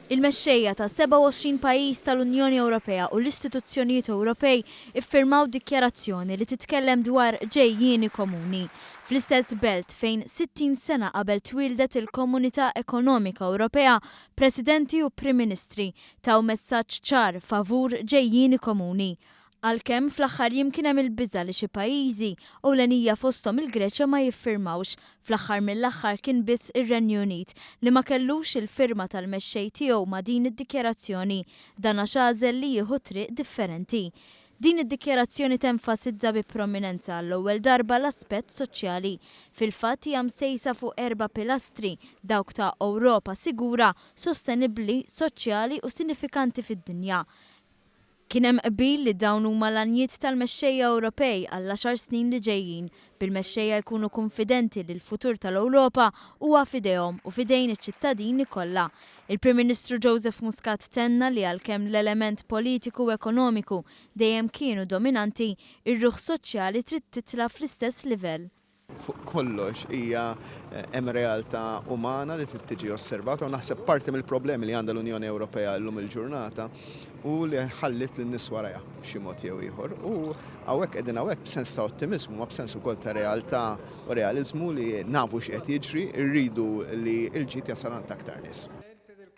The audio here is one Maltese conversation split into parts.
Il-mexxejja ta' 27 pajjiż tal-Unjoni Ewropea u l-istituzzjonijiet Ewropej iffirmaw dikjarazzjoni li titkellem dwar ġejjieni komuni. Fl-istess belt fejn 60 sena qabel twildet il-Komunità Ekonomika Ewropea, presidenti u prim ministri taw messaġġ ċar favur ġejjieni komuni. Għalkemm fl-aħħar jimkien hemm il-biża' li xi pajjiżi ewlenija fosthom il-Greċja ma jiffirmawx, fl-aħħar mill-aħħar kien biss ir-Renju Unit li ma kellux il-firma tal-mexxej tiegħu ma' din id-dikjarazzjoni dan għax għażel li jieħu triq differenti. Din id-dikjarazzjoni tenfasizza bi prominenza għall-ewwel darba l-aspett soċjali. Fil-fatt hija msejsa fuq 4 pilastri dawk ta' Ewropa sigura, sostenibbli, soċjali u sinifikanti fid-dinja. Kien hemm qbil li dawn huma l-għanijiet tal-mexxejja Ewropej għall-10 snin li ġejjin bil-mexxejja jkunu konfidenti li l-futur tal-Ewropa huwa f'idejhom u f'idejn iċ-ċittadini kollha. Il-Prim Ministru Joseph Muscat tenna li għalkemm l-element politiku u ekonomiku dejjem kienu dominanti, ir-ruħ soċjali trid titla' fl-istess livell. Fuq kollox hija hemm realtà umana li trid tiġi osservata u naħseb parti mill-problemi li għandha l-Unjoni Ewropea llum il-ġurnata u li ħallit lin-nies warajha b'xi mod jew ieħor. U hawnhekk qegħdin hawnhekk b'sens ta' ottimiżmu ma b'sens ukoll ta' realtà u realiżmu li nafu x'qed jiġri, rridu li l-ġid jasal għand aktar nies.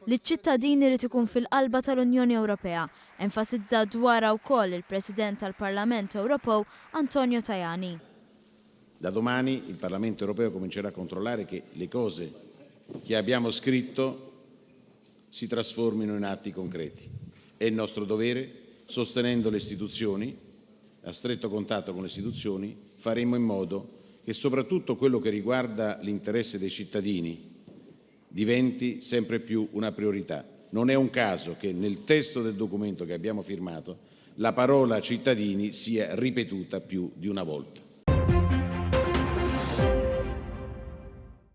Liċ-ċittadini rid ikun fil-qalba tal-Unjoni Ewropea, enfasizza dwarha wkoll il-President tal-Parlament Ewropew Antonio Tajani. Da domani il Parlamento europeo comincerà a controllare che le cose che abbiamo scritto si trasformino in atti concreti. È il nostro dovere, sostenendo le istituzioni, a stretto contatto con le istituzioni, faremo in modo che soprattutto quello che riguarda l'interesse dei cittadini diventi sempre più una priorità. Non è un caso che nel testo del documento che abbiamo firmato la parola cittadini sia ripetuta più di una volta.